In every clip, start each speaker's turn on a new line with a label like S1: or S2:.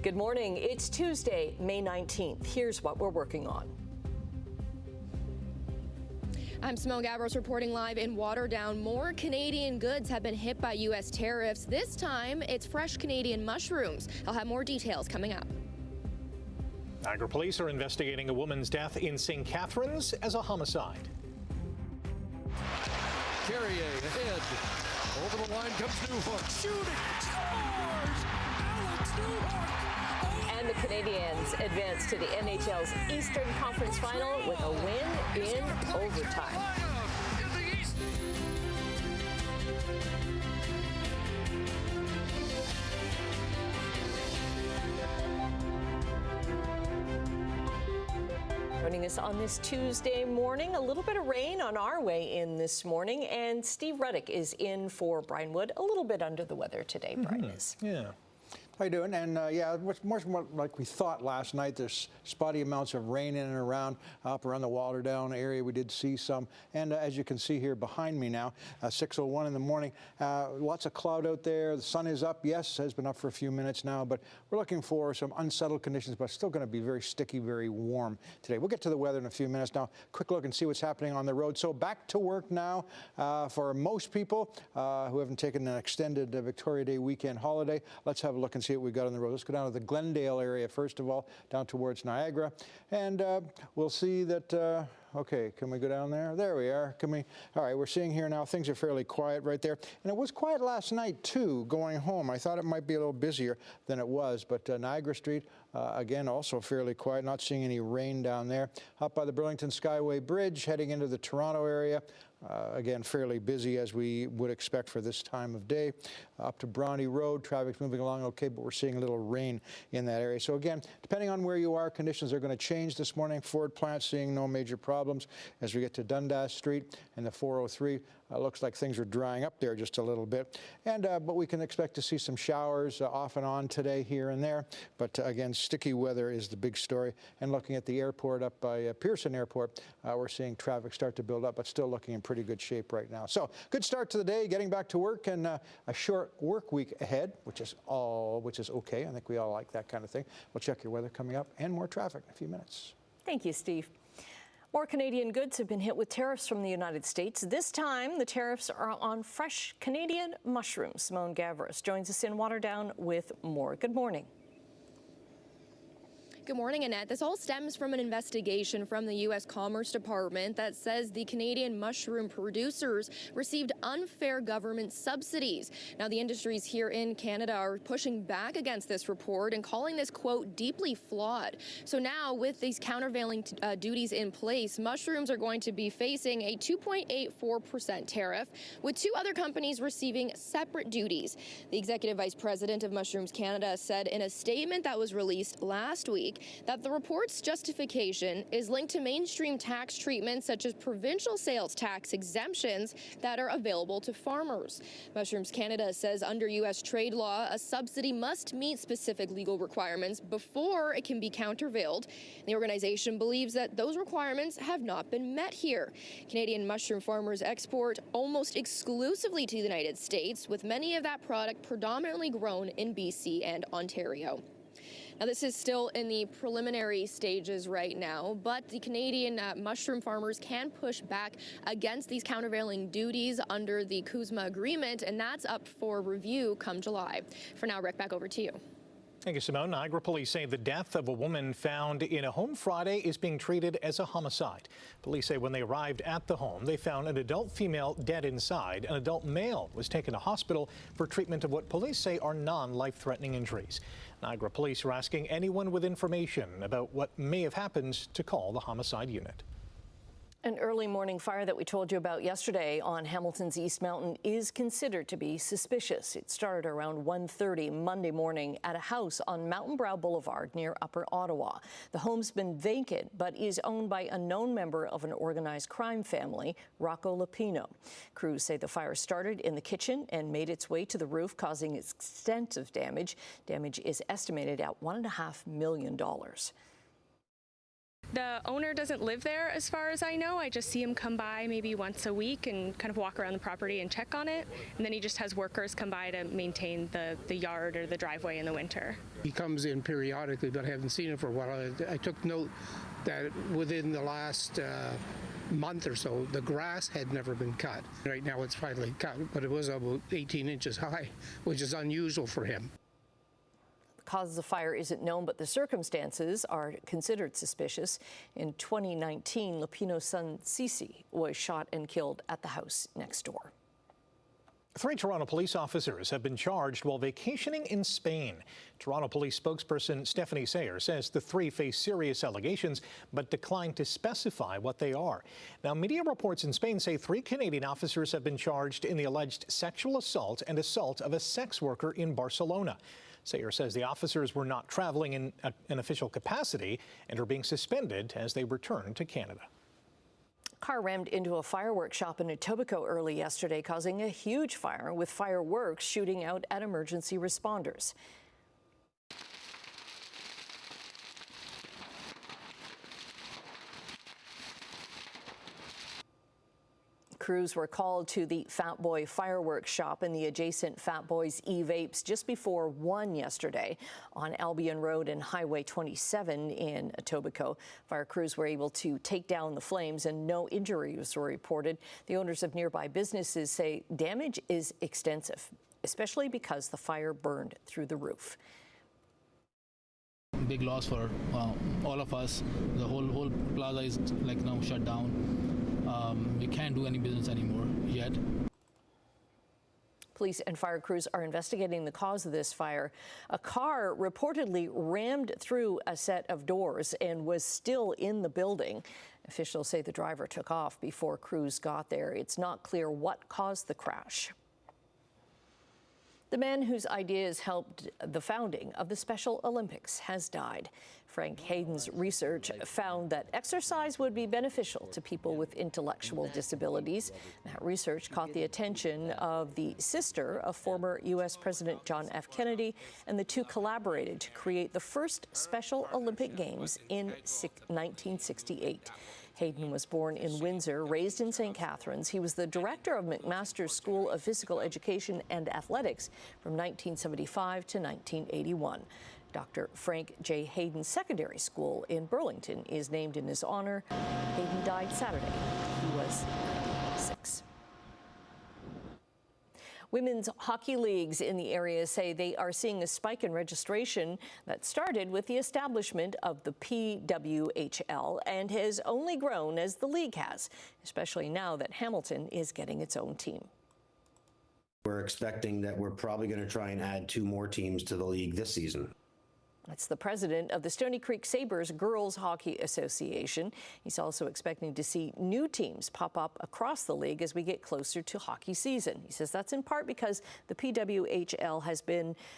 S1: Good morning. It's Tuesday, May 19th. Here's what we're working on.
S2: I'm Simone Gavros reporting live in Waterdown. More Canadian goods have been hit by U.S. tariffs. This time, it's fresh Canadian mushrooms. I'll have more details coming up.
S3: Niagara police are investigating a woman's death in St. Catharines as a homicide.
S4: Carrier ahead. Over the line comes Newhook. Shooting. Scores! Alex Newhook!
S1: And the Canadians advance to the NHL's Eastern Conference Final with a win in overtime. Joining us on this Tuesday morning, a little bit of rain on our way in this morning, and Steve Reddick is in for Brian Wood. A little bit under the weather today, Brian is.
S5: Yeah. How you doing? And yeah, it's more like we thought last night. There's spotty amounts of rain in and around, up around the Waterdown area. We did see some. And as you can see here behind me now, 6:01 in the morning, lots of cloud out there. The sun is up. Yes, has been up for a few minutes now, but we're looking for some unsettled conditions, but still going to be very sticky, very warm today. We'll get to the weather in a few minutes. Now, quick look and see what's happening on the road. So back to work now for most people who haven't taken an extended Victoria Day weekend holiday. Let's have a look and see what we got on the road. Let's go down to the Glendale area first of all, down towards Niagara, and we'll see that. Okay, can we go down there? There we are. Can we? All right, we're seeing here now things are fairly quiet right there. And it was quiet last night, too, going home. I thought it might be a little busier than it was. But Niagara Street, again, also fairly quiet. Not seeing any rain down there. Up by the Burlington Skyway Bridge, heading into the Toronto area. Again, fairly busy as we would expect for this time of day. Up to Bronte Road, traffic's moving along okay, but we're seeing a little rain in that area. So again, depending on where you are, conditions are going to change this morning. Ford plant seeing no major problems. As we get to Dundas Street and the 403, looks like things are drying up there just a little bit. And but we can expect to see some showers off and on today here and there. But again, sticky weather is the big story. And looking at the airport up by Pearson Airport, we're seeing traffic start to build up, but still looking in pretty good shape right now. So good start to the day, getting back to work, and a short work week ahead, which is okay. I think we all like that kind of thing. We'll check your weather coming up and more traffic in a few minutes.
S1: Thank you, Steve. More Canadian goods have been hit with tariffs from the United States. This time, the tariffs are on fresh Canadian mushrooms. Simone Gavros joins us in Waterdown with more. Good morning.
S2: Good morning, Annette. This all stems from an investigation from the U.S. Commerce Department that says the Canadian mushroom producers received unfair government subsidies. Now, the industries here in Canada are pushing back against this report and calling this, quote, deeply flawed. So now, with these countervailing duties in place, mushrooms are going to be facing a 2.84% tariff, with two other companies receiving separate duties. The executive vice president of Mushrooms Canada said in a statement that was released last week that the report's justification is linked to mainstream tax treatments such as provincial sales tax exemptions that are available to farmers. Mushrooms Canada says under U.S. trade law, a subsidy must meet specific legal requirements before it can be countervailed. The organization believes that those requirements have not been met here. Canadian mushroom farmers export almost exclusively to the United States, with many of that product predominantly grown in BC and Ontario. Now, this is still in the preliminary stages right now, but the Canadian mushroom farmers can push back against these countervailing duties under the CUSMA agreement, and that's up for review come July. For now, Rick, back over to you.
S3: Thank you, Simone. Niagara police say the death of a woman found in a home Friday is being treated as a homicide. Police say when they arrived at the home, they found an adult female dead inside. An adult male was taken to hospital for treatment of what police say are non-life-threatening injuries. Niagara police are asking anyone with information about what may have happened to call the homicide unit.
S1: An early morning fire that we told you about yesterday on Hamilton's East Mountain is considered to be suspicious. It started around 1:30 Monday morning at a house on Mountain Brow Boulevard near Upper Ottawa. The home's been vacant but is owned by a known member of an organized crime family, Rocco Lupino. Crews say the fire started in the kitchen and made its way to the roof, causing extensive damage. Damage is estimated at $1.5 million.
S6: The owner doesn't live there as far as I know. I just see him come by maybe once a week and kind of walk around the property and check on it. And then he just has workers come by to maintain the yard or the driveway in the winter.
S7: He comes in periodically, but I haven't seen him for a while. I took note that within the last month or so, the grass had never been cut. Right now it's finally cut, but it was about 18 inches high, which is unusual for him.
S1: The cause of the fire isn't known, but the circumstances are considered suspicious. In 2019, Lupino's son Cici was shot and killed at the house next door.
S3: 3 Toronto police officers have been charged while vacationing in Spain. Toronto police spokesperson Stephanie Sayer says the 3 face serious allegations but declined to specify what they are. Now, media reports in Spain say 3 Canadian officers have been charged in the alleged sexual assault and assault of a sex worker in Barcelona. Sayer says the officers were not traveling in an official capacity and are being suspended as they return to Canada.
S1: Car rammed into a fireworks shop in Etobicoke early yesterday, causing a huge fire with fireworks shooting out at emergency responders. Crews were called to the Fat Boy fireworks shop in the adjacent Fat Boys e-vapes just before 1 yesterday on Albion Road and Highway 27 in Etobicoke. Fire crews were able to take down the flames and no injuries were reported. The owners of nearby businesses say damage is extensive, especially because the fire burned through the roof.
S8: Big loss for all of us. The whole plaza is like now shut down. We can't do any business anymore yet.
S1: Police and fire crews are investigating the cause of this fire. A car reportedly rammed through a set of doors and was still in the building. Officials say the driver took off before crews got there. It's not clear what caused the crash. The man whose ideas helped the founding of the Special Olympics has died. Frank Hayden's research found that exercise would be beneficial to people with intellectual disabilities. That research caught the attention of the sister of former U.S. President John F. Kennedy, and the two collaborated to create the first Special Olympic Games in 1968. Hayden was born in Windsor, raised in St. Catharines. He was the director of McMaster's School of Physical Education and Athletics from 1975 to 1981. Dr. Frank J. Hayden Secondary School in Burlington is named in his honor. Hayden died Saturday. He was 96. Women's hockey leagues in the area say they are seeing a spike in registration that started with the establishment of the PWHL and has only grown as the league has, especially now that Hamilton is getting its own team.
S9: We're expecting that we're probably going to try and add 2 more teams to the league this season.
S1: That's the president of the Stony Creek Sabres Girls Hockey Association. He's also expecting to see new teams pop up across the league as we get closer to hockey season. He says that's in part because the PWHL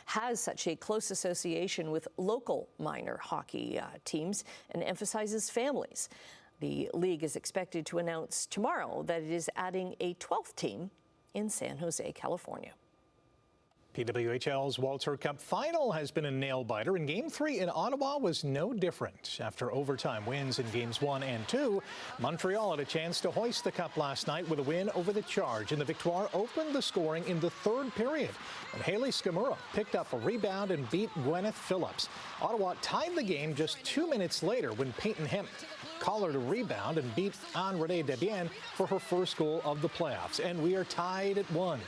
S1: has such a close association with local minor hockey teams and emphasizes families. The league is expected to announce tomorrow that it is adding a 12th team in San Jose, California.
S3: PWHL's Walter Cup final has been a nail-biter, and Game 3 in Ottawa was no different. After overtime wins in Games 1 and 2, Montreal had a chance to hoist the cup last night with a win over the Charge, and the Victoire opened the scoring in the 3rd period. And Haley Skamura picked up a rebound and beat Gwyneth Phillips. Ottawa tied the game just 2 minutes later when Peyton Hemp collared a rebound and beat Anne-Renee Debienne for her first goal of the playoffs. And we are tied at 1.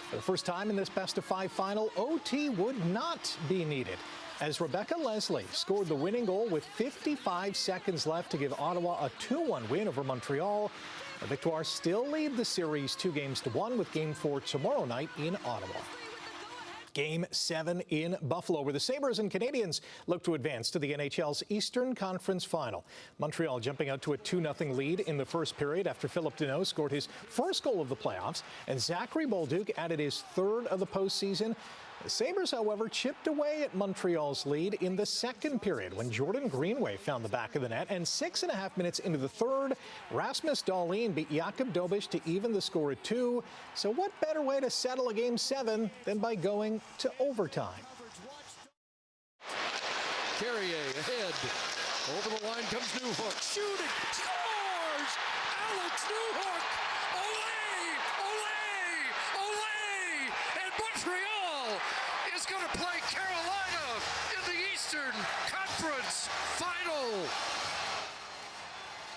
S3: For the first time in this best-of-5 final, OT would not be needed, as Rebecca Leslie scored the winning goal with 55 seconds left to give Ottawa a 2-1 win over Montreal. The Victoire still lead the series 2-1 with Game 4 tomorrow night in Ottawa. Game 7 in Buffalo, where the Sabres and Canadiens look to advance to the NHL's Eastern Conference Final. Montreal jumping out to a 2-0 lead in the first period after Philip Deneau scored his first goal of the playoffs, and Zachary Bolduc added his 3rd of the postseason. The Sabres, however, chipped away at Montreal's lead in the 2nd period when Jordan Greenway found the back of the net, and 6.5 minutes into the 3rd, Rasmus Dahlin beat Jakob Dobisch to even the score at 2. So what better way to settle a Game 7 than by going to overtime?
S4: Carrier ahead. Over the line comes Newhook. Shooting. Scores! Alex Newhook! Olé! Olé! Olé! And Montreal is going to play Carolina in the Eastern Conference Final.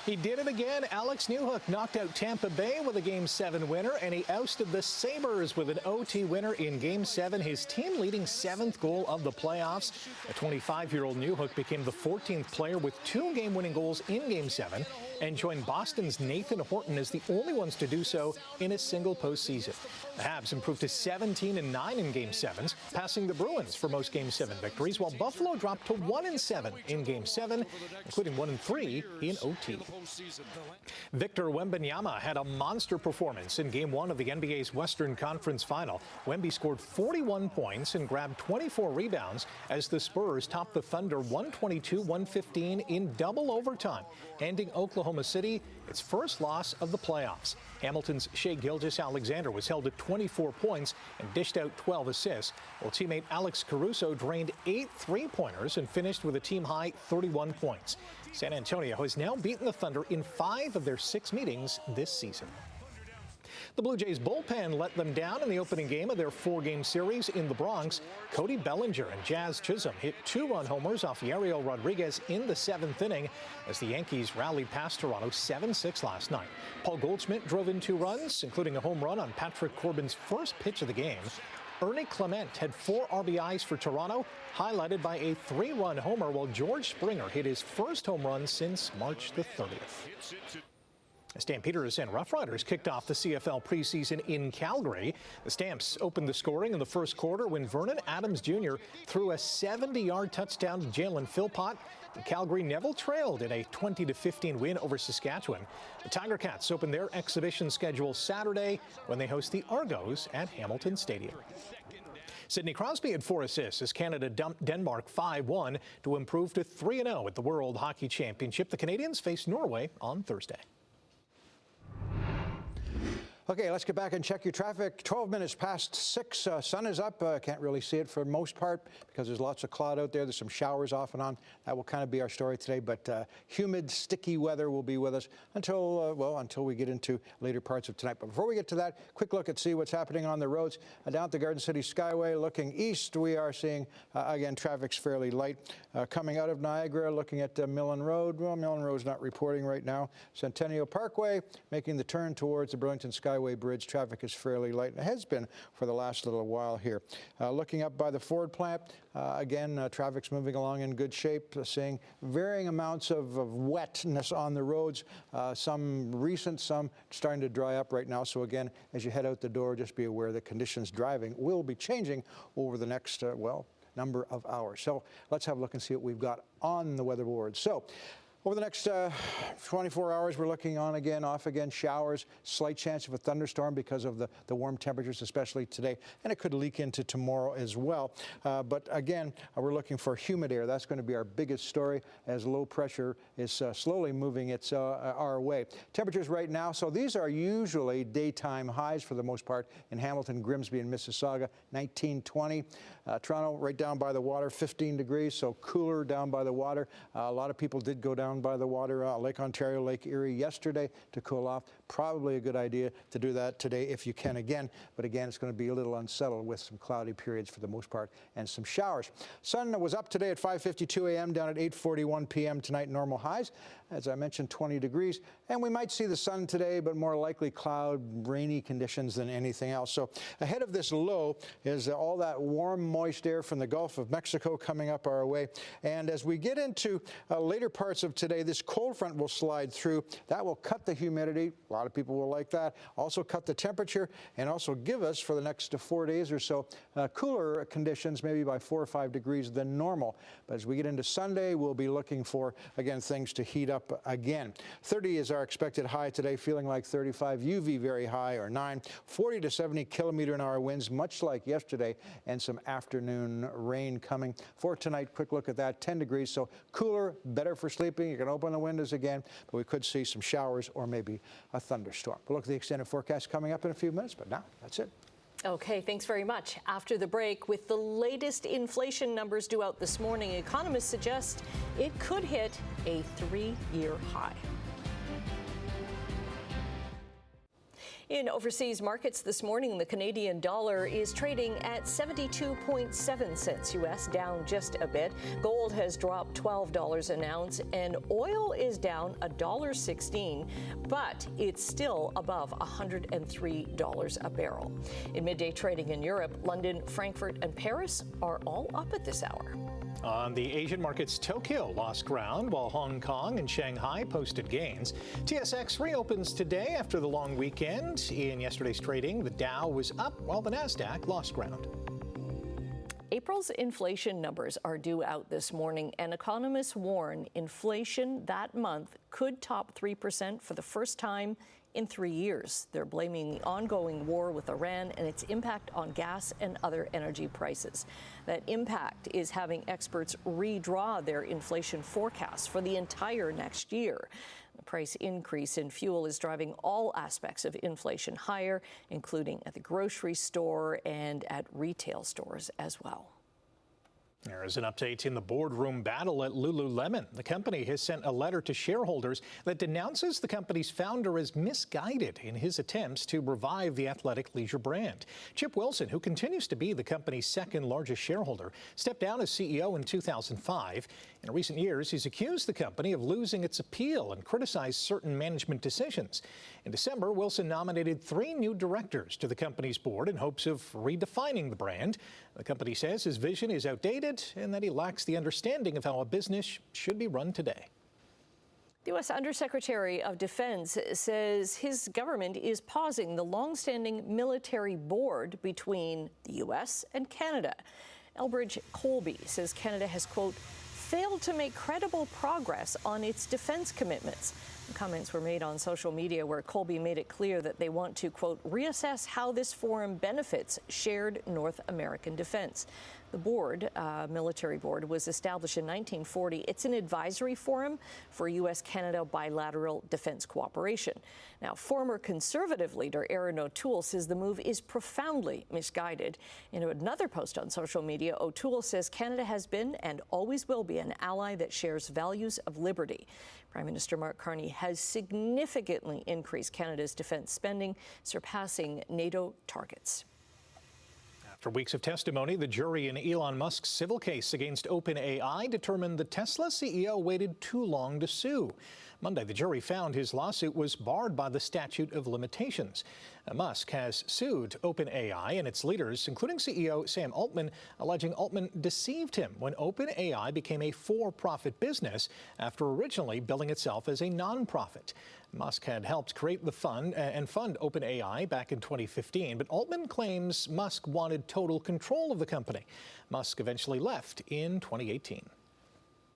S3: He did it again. Alex Newhook knocked out Tampa Bay with a Game 7 winner, and he ousted the Sabres with an OT winner in Game 7, his team-leading 7th goal of the playoffs. A 25-year-old Newhook became the 14th player with 2 game-winning goals in Game 7 and joined Boston's Nathan Horton as the only ones to do so in a single postseason. The Habs improved to 17-9 in Game 7s, passing the Bruins for most Game 7 victories, while Buffalo dropped to 1-7 in Game 7, including 1-3 in OT. Victor Wembanyama had a monster performance in Game 1 of the NBA's Western Conference Final. Wemby scored 41 points and grabbed 24 rebounds as the Spurs topped the Thunder 122-115 in double overtime, ending Oklahoma City its first loss of the playoffs. Hamilton's Shai Gilgeous-Alexander was held at 24 points and dished out 12 assists, while teammate Alex Caruso drained 8 three-pointers and finished with a team-high 31 points. San Antonio has now beaten the Thunder in 5 of their 6 meetings this season. The Blue Jays bullpen let them down in the opening game of their 4-game series in the Bronx. Cody Bellinger and Jazz Chisholm hit 2-run homers off Yariel Rodriguez in the 7th inning as the Yankees rallied past Toronto 7-6 last night. Paul Goldschmidt drove in 2 runs, including a home run on Patrick Corbin's first pitch of the game. Ernie Clement had 4 RBIs for Toronto, highlighted by a 3-run homer, while George Springer hit his first home run since March the 30th. Stampeders and Rough Riders kicked off the CFL preseason in Calgary. The Stamps opened the scoring in the first quarter when Vernon Adams Jr. threw a 70-yard touchdown to Jalen Philpott. Calgary Neville trailed in a 20-15 win over Saskatchewan. The Tiger Cats open their exhibition schedule Saturday when they host the Argos at Hamilton Stadium. Sidney Crosby had 4 assists as Canada dumped Denmark 5-1 to improve to 3-0 at the World Hockey Championship. The Canadians face Norway on Thursday.
S5: Okay, let's get back and check your traffic. 12 minutes past 6. Sun is up. Can't really see it for the most part because there's lots of cloud out there. There's some showers off and on. That will kind of be our story today. But humid, sticky weather will be with us until we get into later parts of tonight. But before we get to that, quick look at see what's happening on the roads. Down at the Garden City Skyway, looking east, we are seeing, again, traffic's fairly light. Coming out of Niagara, looking at Millen Road. Well, Millen Road's not reporting right now. Centennial Parkway, making the turn towards the Burlington Skyway Bridge, traffic is fairly light, and it has been for the last little while here. Looking up by the Ford plant, again, traffic's moving along in good shape, seeing varying amounts of wetness on the roads, some recent, some starting to dry up right now. So again, as you head out the door, just be aware that conditions driving will be changing over the next, number of hours. So let's have a look and see what we've got on the weather board. So over the next 24 hours, we're looking on again, off again, showers, slight chance of a thunderstorm because of the warm temperatures, especially today, and it could leak into tomorrow as well. But again, we're looking for humid air. That's going to be our biggest story as low pressure is slowly moving our way. Temperatures right now, so these are usually daytime highs for the most part in Hamilton, Grimsby, and Mississauga, 19, 20. Toronto, right down by the water, 15 degrees, so cooler down by the water. A lot of people did go down by the water, Lake Ontario, Lake Erie yesterday to cool off. Probably a good idea to do that today if you can again. But again, it's going to be a little unsettled with some cloudy periods for the most part and some showers. Sun was up today at 5:52 a.m., down at 8:41 p.m. tonight, normal highs. As I mentioned, 20 degrees. And we might see the sun today, but more likely cloud, rainy conditions than anything else. So ahead of this low is all that warm, moist air from the Gulf of Mexico coming up our way. And as we get into later parts of today, this cold front will slide through. That will cut the humidity. A lot of people will like that. Also cut the temperature and also give us, for the next 4 days or so, cooler conditions, maybe by 4 or 5 degrees than normal. But as we get into Sunday, we'll be looking for, again, things to heat up again. 30 is our expected high today, feeling like 35. UV very high, or 9. 40 to 70 kilometer-an-hour winds, much like yesterday, and some afternoon rain coming. For tonight, quick look at that, 10 degrees, so cooler, better for sleeping. You can open the windows again, but we could see some showers or maybe a thunderstorm. We'll look at the extended forecast coming up in a few minutes, but now that's it.
S1: Okay, thanks very much. After the break, with the latest inflation numbers due out this morning, economists suggest it could hit a 3-year high. In overseas markets this morning, the Canadian dollar is trading at 72.7 cents US, down just a bit. Gold has dropped $12 an ounce, and oil is down $1.16, but it's still above $103 a barrel. In midday trading in Europe, London, Frankfurt, and Paris are all up at this hour.
S3: On the Asian markets, Tokyo lost ground while Hong Kong and Shanghai posted gains. TSX reopens today after the long weekend. In yesterday's trading, the Dow was up while the Nasdaq lost ground.
S1: April's inflation numbers are due out this morning, and economists warn inflation that month could top 3% for the first time in 3 years. They're blaming the ongoing war with Iran and its impact on gas and other energy prices. That impact is having experts redraw their inflation forecasts for the entire next year. The price increase in fuel is driving all aspects of inflation higher, including at the grocery store and at retail stores as well.
S3: There is an update in the boardroom battle at Lululemon. The company has sent a letter to shareholders that denounces the company's founder as misguided in his attempts to revive the athletic leisure brand. Chip Wilson, who continues to be the company's second largest shareholder, stepped down as CEO in 2005. In recent years, he's accused the company of losing its appeal and criticized certain management decisions. In December, Wilson nominated 3 new directors to the company's board in hopes of redefining the brand. The company says his vision is outdated and that he lacks the understanding of how a business should be run today.
S1: The U.S. Undersecretary of Defense says his government is pausing the long-standing military board between the U.S. and Canada. Elbridge Colby says Canada has, quote, failed to make credible progress on its defense commitments. Comments were made on social media where Colby made it clear that they want to, quote, reassess how this forum benefits shared North American defense. The board, military board, was established in 1940. It's an advisory forum for U.S.-Canada bilateral defense cooperation. Now, former Conservative leader Erin O'Toole says the move is profoundly misguided. In another post on social media, O'Toole says Canada has been and always will be an ally that shares values of liberty. Prime Minister Mark Carney has significantly increased Canada's defense spending, surpassing NATO targets.
S3: After weeks of testimony, the jury in Elon Musk's civil case against OpenAI determined the Tesla CEO waited too long to sue. Monday, the jury found his lawsuit was barred by the statute of limitations. Musk has sued OpenAI and its leaders, including CEO Sam Altman, alleging Altman deceived him when OpenAI became a for-profit business after originally billing itself as a nonprofit. Musk had helped create the fund and fund OpenAI back in 2015, but Altman claims Musk wanted total control of the company. Musk eventually left in 2018.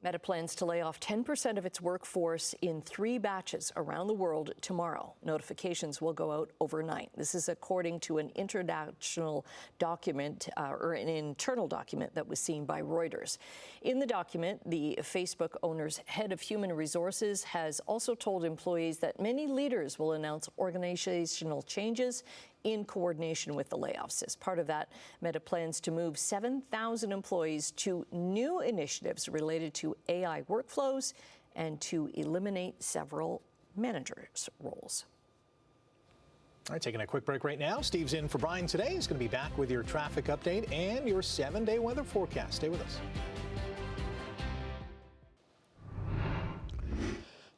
S1: Meta plans to lay off 10% of its workforce in 3 batches around the world tomorrow. Notifications will go out overnight. This is according to an international document or an internal document that was seen by Reuters. In the document, the Facebook owner's head of human resources has also told employees that many leaders will announce organizational changes in coordination with the layoffs. As part of that, Meta plans to move 7,000 employees to new initiatives related to AI workflows and to eliminate several managers' roles.
S3: All right, taking a quick break right now. Steve's in for Brian today. He's going to be back with your traffic update and your 7-day weather forecast. Stay with us.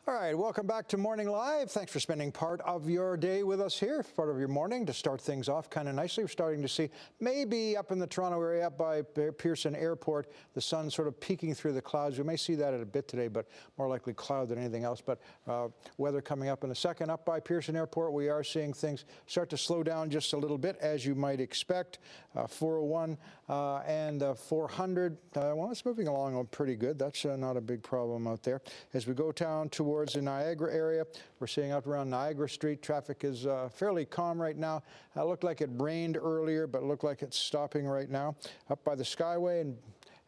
S5: All right, welcome back to Morning Live. Thanks for spending part of your day with us here, part of your morning to start things off kind of nicely. We're starting to see maybe up in the Toronto area, up by Pearson Airport, the sun sort of peeking through the clouds. We may see that a bit today, but more likely cloud than anything else. But weather coming up in a second. Up by Pearson Airport, we are seeing things start to slow down just a little bit, as you might expect. 401 and 400. Well, it's moving along pretty good. That's not a big problem out there. As we go down towards the Niagara area, we're seeing out around Niagara Street, traffic is fairly calm right now. Looked like it rained earlier, but looked like it's stopping right now. Up by the Skyway and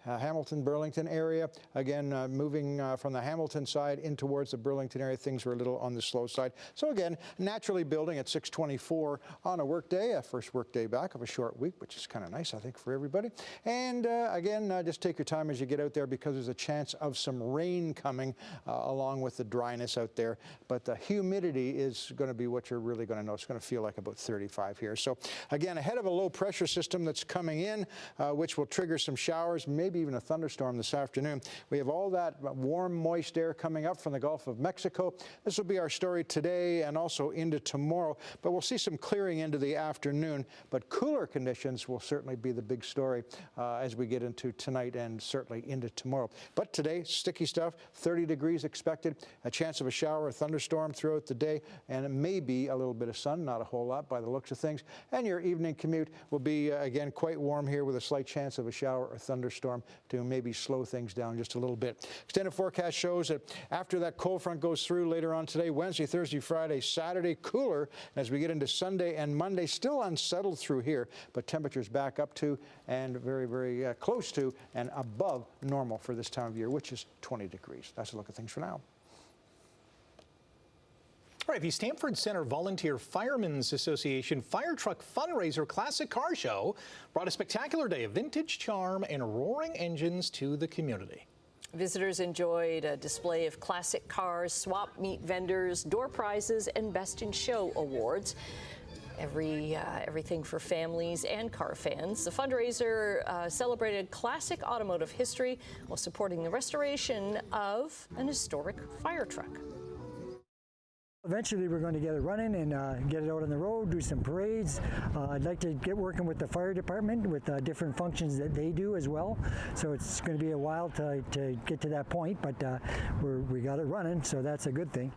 S5: Hamilton, Burlington area. Again, moving from the Hamilton side in towards the Burlington area, things were a little on the slow side. So again, naturally building at 6:24 on a work day, a first work day back of a short week, which is kind of nice, I think, for everybody. And again, just take your time as you get out there because there's a chance of some rain coming along with the dryness out there. But the humidity is going to be what you're really going to know. It's going to feel like about 35 here. So again, ahead of a low pressure system that's coming in, which will trigger some showers, maybe even a thunderstorm this afternoon. We have all that warm, moist air coming up from the Gulf of Mexico. This will be our story today and also into tomorrow. But we'll see some clearing into the afternoon. But cooler conditions will certainly be the big story as we get into tonight and certainly into tomorrow. But today, sticky stuff, 30 degrees expected, a chance of a shower, a thunderstorm throughout the day, and it may be a little bit of sun, not a whole lot by the looks of things. And your evening commute will be, again, quite warm here with a slight chance of a shower or thunderstorm to maybe slow things down just a little bit. Extended forecast shows that after that cold front goes through later on today, Wednesday, Thursday, Friday, Saturday, cooler. As we get into Sunday and Monday, still unsettled through here, but temperatures back up to and very, very close to and above normal for this time of year, which is 20 degrees. That's a look at things for now.
S3: All right, the Stamford Center Volunteer Firemen's Association Fire Truck Fundraiser Classic Car Show brought a spectacular day of vintage charm and roaring engines to the community.
S1: Visitors enjoyed a display of classic cars, swap meet vendors, door prizes, and Best in Show awards. Everything for families and car fans. The fundraiser celebrated classic automotive history while supporting the restoration of an historic fire truck.
S10: Eventually, we're going to get it running and get it out on the road, do some parades. I'd like to get working with the fire department with different functions that they do as well. So it's going to be a while to get to that point, but we got it running, so that's a good thing.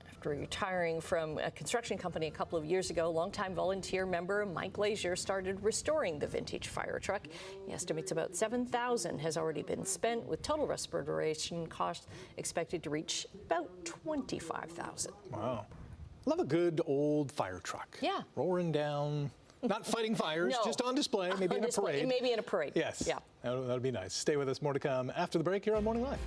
S1: After retiring from a construction company a couple of years ago, longtime volunteer member Mike Glazier started restoring the vintage fire truck. He estimates about $7,000 has already been spent, with total restoration costs expected to reach about $25,000.
S3: Wow. Love a good old fire truck.
S1: Yeah.
S3: Roaring down, not fighting fires,
S1: No.
S3: just on display, maybe in a parade.
S1: Maybe in a parade.
S3: Yes.
S1: Yeah.
S3: That'll be nice. Stay with us. More to come after the break here on Morning Live.